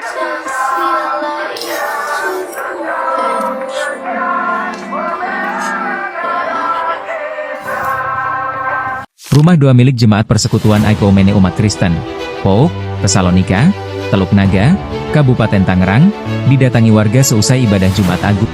Rumah doa milik Jemaat Persekutuan Ekumenik Umat Kristen, POUK, Tesalonika, Teluk Naga, Kabupaten Tangerang, didatangi warga seusai ibadah Jumat Agung.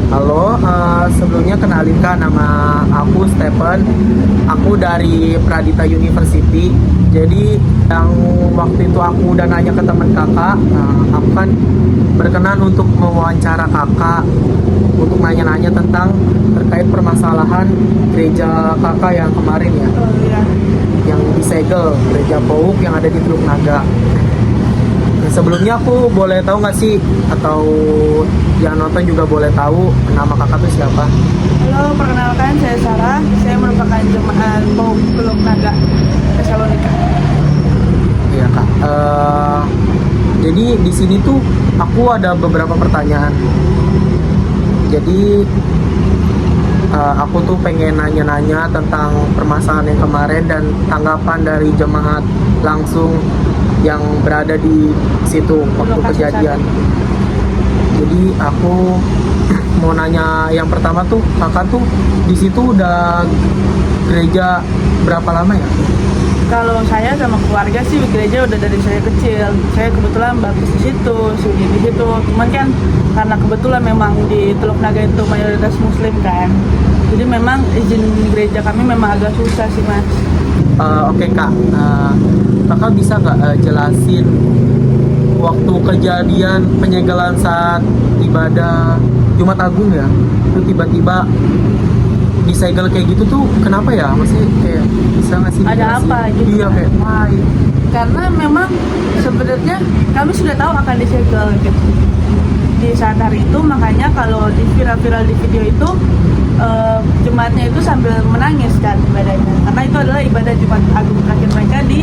Halo, sebelumnya kenalin Kak, nama aku Stephen. Aku dari Pradita University. Jadi yang waktu itu aku udah nanya ke teman kakak, aku kan berkenan untuk mewawancara kakak untuk nanya-nanya tentang terkait permasalahan gereja kakak yang kemarin ya, yang disegel, gereja POUK yang ada di Teluk Naga. Sebelumnya aku boleh tahu nggak sih, atau yang nonton juga boleh tahu nama kakak tuh siapa? Halo, perkenalkan saya Sarah. Saya merupakan jemaat POUK Teluk Naga, Tesalonika. Iya kak. Jadi di sini tuh aku ada beberapa pertanyaan. Jadi aku tuh pengen nanya-nanya tentang permasalahan yang kemarin dan tanggapan dari jemaat langsung yang berada di situ waktu kejadian. Jadi aku mau nanya yang pertama tuh, kakak tuh di situ udah gereja berapa lama ya? Kalau saya sama keluarga sih di gereja udah dari saya kecil. Saya kebetulan baptis di situ, sudi di situ. Cuman kan karena kebetulan memang di Teluk Naga itu mayoritas Muslim kan. Jadi memang izin gereja kami memang agak susah sih mas. Oke kak, kakak bisa nggak jelasin waktu kejadian penyegelan saat ibadah Jumat Agung ya, itu tiba-tiba disegel kayak gitu tuh kenapa ya? Masih kayak bisa nggak sih? Ada apa gitu? Iya kayak why? Karena memang sebenarnya kami sudah tahu akan disegel gitu di saat hari itu. Makanya kalau di viral-viral di video itu jemaatnya itu sambil menangis kan ibadahnya, karena itu adalah ibadah Jumat Agung terakhir mereka di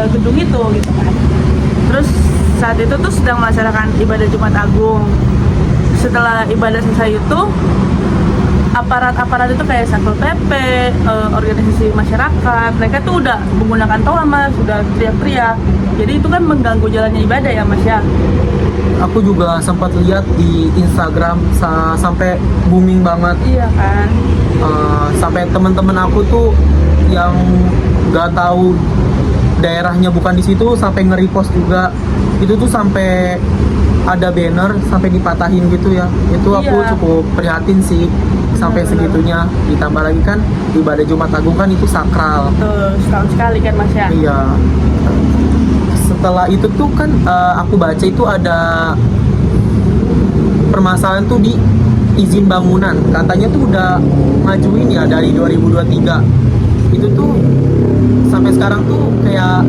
gedung itu gitu kan. Terus saat itu tuh sedang melaksanakan ibadah Jumat Agung. Setelah ibadah selesai itu aparat-aparat itu kayak Satpol PP, organisasi masyarakat, mereka tuh udah menggunakan toa mas, sudah teriak-teriak. Jadi itu kan mengganggu jalannya ibadah ya mas ya. Aku juga sempat lihat di Instagram sampai booming banget. Iya kan. Sampai teman-teman aku tuh yang nggak tahu daerahnya bukan di situ sampai nge-repost juga. Itu tuh sampai ada banner sampai dipatahin gitu ya. Itu aku Iya. cukup prihatin sih sampai segitunya. Ditambah lagi kan ibadah Jumat Agung kan itu sakral. Tuh setahun sekali kan mas ya. Iya. Setelah itu tuh kan aku baca itu ada permasalahan tuh di izin bangunan. Katanya tuh udah ngajuin ya dari 2023. Itu tuh sampai sekarang tuh kayak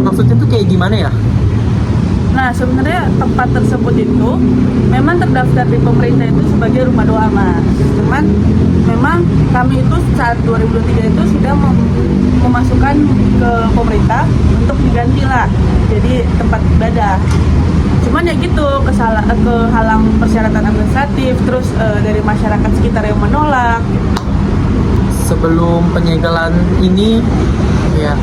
maksudnya tuh kayak gimana ya? Nah sebenarnya tempat tersebut itu memang terdaftar di pemerintah itu sebagai rumah doa mas. Cuman memang kami itu saat 2023 itu sudah memasukkan ke pemerintah untuk diganti lah jadi tempat ibadah. Cuman ya gitu kehalang persyaratan administratif, terus dari masyarakat sekitar yang menolak. Sebelum penyegelan ini ya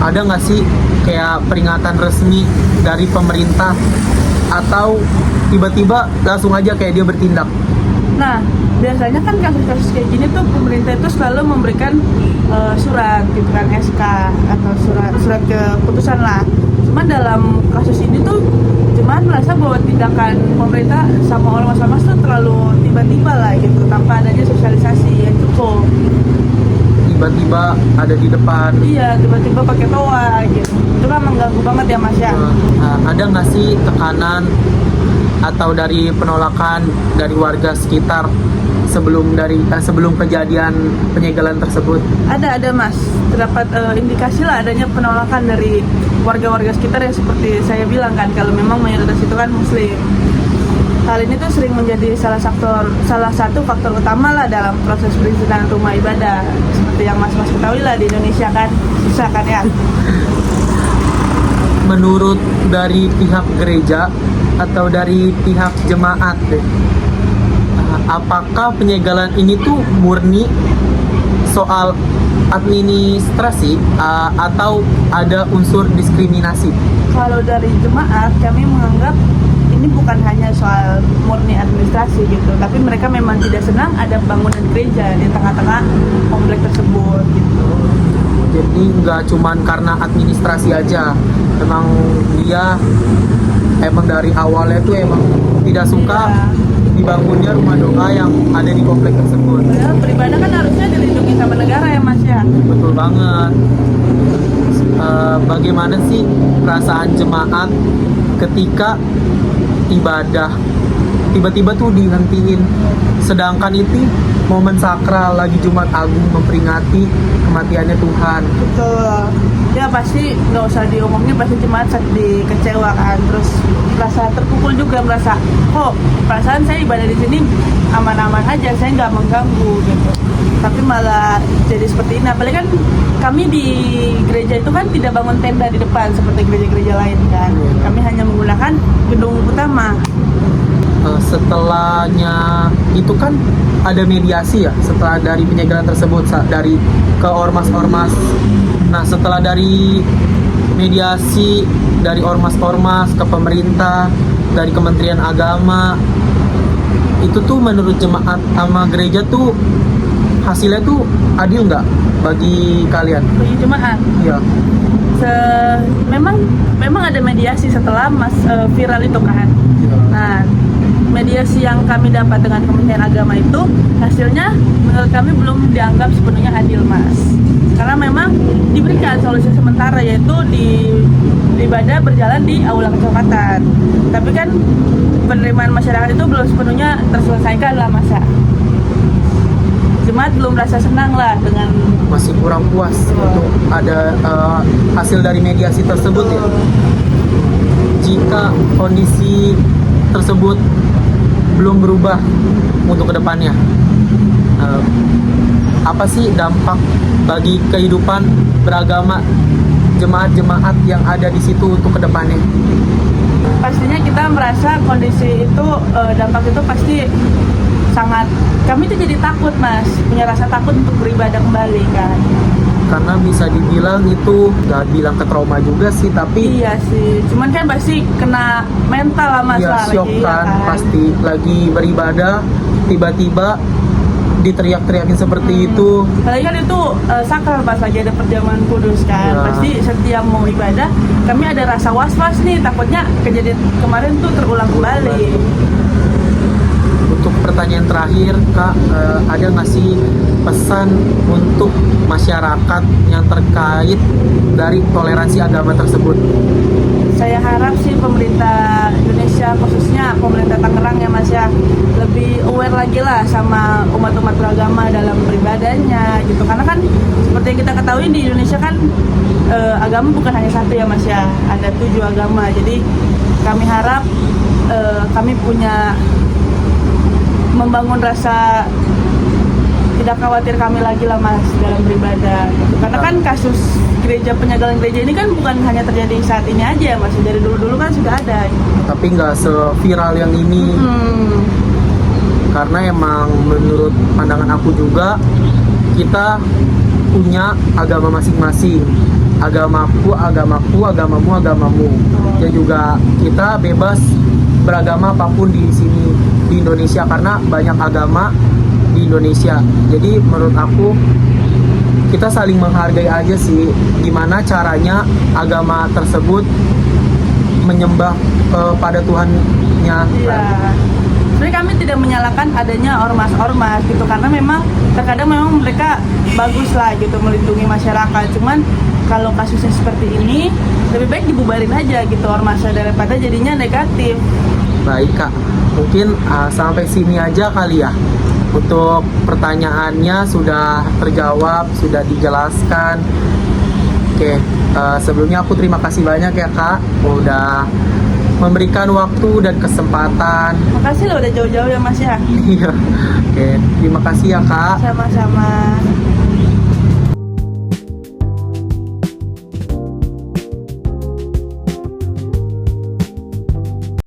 ada nggak sih kayak peringatan resmi dari pemerintah atau tiba-tiba langsung aja kayak dia bertindak? Nah biasanya kan kasus-kasus kayak gini tuh pemerintah itu selalu memberikan surat gitu kan, SK atau surat keputusan lah. Cuman dalam kasus ini tuh jemaat merasa bahwa tindakan pemerintah sama ormas-ormas tuh terlalu tiba-tiba lah gitu, tanpa adanya sosialisasi yang cukup. Tiba-tiba ada di depan. Iya, tiba-tiba pakai toa gitu. Itu kan mengganggu banget ya Mas ya. Ada nggak sih tekanan atau dari penolakan dari warga sekitar sebelum kejadian penyegelan tersebut? Ada Mas. Terdapat indikasi lah adanya penolakan dari warga-warga sekitar yang seperti saya bilang kan, kalau memang mayoritas itu kan Muslim. hal ini tuh sering menjadi salah satu faktor utama lah dalam proses perizinan rumah ibadah. Seperti yang mas-mas ketahui lah, di Indonesia kan susah kan ya. Menurut dari pihak gereja atau dari pihak jemaat deh, apakah penyegalan ini tuh murni soal administrasi atau ada unsur diskriminasi? Kalau dari jemaat, kami menganggap ini bukan hanya soal murni administrasi gitu, tapi mereka memang tidak senang ada bangunan gereja di tengah-tengah komplek tersebut gitu. Jadi nggak cuman karena administrasi aja, emang dia dari awalnya tuh emang tidak suka dibangunnya rumah doa yang ada di komplek tersebut. Padahal beribadah kan harusnya dilindungi sama negara ya mas ya. Betul banget. Bagaimana sih perasaan jemaat ketika ibadah tiba-tiba tuh dihentiin, sedangkan itu momen sakral lagi Jumat Agung memperingati kematiannya Tuhan? Betul. Ya pasti nggak usah diomongin, pasti jemaat dikecewakan, terus merasa terpukul juga, merasa kok perasaan saya ibadah di sini aman-aman aja, saya nggak mengganggu gitu, tapi malah jadi seperti ini. Apalagi kan kami di gereja itu kan tidak bangun tenda di depan seperti gereja-gereja lain kan, kami hanya menggunakan gedung utama. Setelahnya itu kan ada mediasi ya, setelah dari penyegelan tersebut dari ke ormas-ormas. Nah, setelah dari mediasi dari ormas-ormas ke pemerintah, dari Kementerian Agama, itu tuh menurut jemaat sama gereja tuh hasilnya tuh adil nggak bagi kalian? Bagi jemaat? Iya. Memang ada mediasi setelah viral itu kan. Nah, mediasi yang kami dapat dengan Kementerian Agama itu hasilnya menurut kami belum dianggap sepenuhnya adil mas, karena memang diberikan solusi sementara, yaitu di ibadah berjalan di aula kecamatan, tapi kan penerimaan masyarakat itu belum sepenuhnya terselesaikan lah masa. Jemaat belum merasa senang lah dengan, masih kurang puas untuk ada hasil dari mediasi tersebut ya. Jika kondisi tersebut belum berubah untuk kedepannya, apa sih dampak bagi kehidupan beragama jemaat-jemaat yang ada di situ untuk kedepannya? Pastinya kita merasa kondisi itu, dampak itu pasti sangat, kami tuh jadi takut mas, punya rasa takut untuk beribadah kembali kan. Karena bisa dibilang itu nggak bilang ke trauma juga sih, tapi iya sih, cuman kan pasti kena mental lah mas. ya shock lagi, kan, ya kan? pasti lagi beribadah tiba-tiba diteriak-teriakin seperti itu. Apalagi kan itu sakral pas lagi ada perjamuan kudus kan, Ya. pasti setiap mau ibadah kami ada rasa was-was nih, takutnya kejadian kemarin tuh terulang kembali. Untuk pertanyaan terakhir Kak, ada nggak sih pesan untuk masyarakat yang terkait dari toleransi agama tersebut? Saya harap sih pemerintah Indonesia, khususnya pemerintah Tangerang ya mas ya, lebih aware lagi lah sama umat-umat beragama dalam beribadahnya gitu. Karena kan seperti yang kita ketahui di Indonesia kan agama bukan hanya satu ya mas ya, ada 7 agama. Jadi kami harap kami punya membangun rasa tidak khawatir kami lagi lah mas dalam beribadah gitu. Karena kan kasus penyegelan gereja ini kan bukan hanya terjadi saat ini aja ya mas, dari dulu-dulu kan sudah ada gitu. Tapi nggak seviral yang ini. Karena emang menurut pandangan aku juga, kita punya agama masing-masing. Agamaku, agamamu, agamamu. Dan juga kita bebas beragama apapun di sini di Indonesia, karena banyak agama di Indonesia. Jadi menurut aku kita saling menghargai aja sih, gimana caranya agama tersebut menyembah pada Tuhannya. Iya. Sebenarnya kami tidak menyalahkan adanya ormas-ormas gitu, karena memang terkadang memang mereka bagus lah gitu melindungi masyarakat. Cuman kalau kasusnya seperti ini lebih baik dibubarin aja gitu ormasnya daripada jadinya negatif. Baik Kak, mungkin sampai sini aja kali ya. Untuk pertanyaannya sudah terjawab, sudah dijelaskan. Oke, sebelumnya aku terima kasih banyak ya Kak, udah memberikan waktu dan kesempatan. Makasih loh udah jauh-jauh ya Mas ya. Iya. Oke, terima kasih ya Kak. Sama-sama.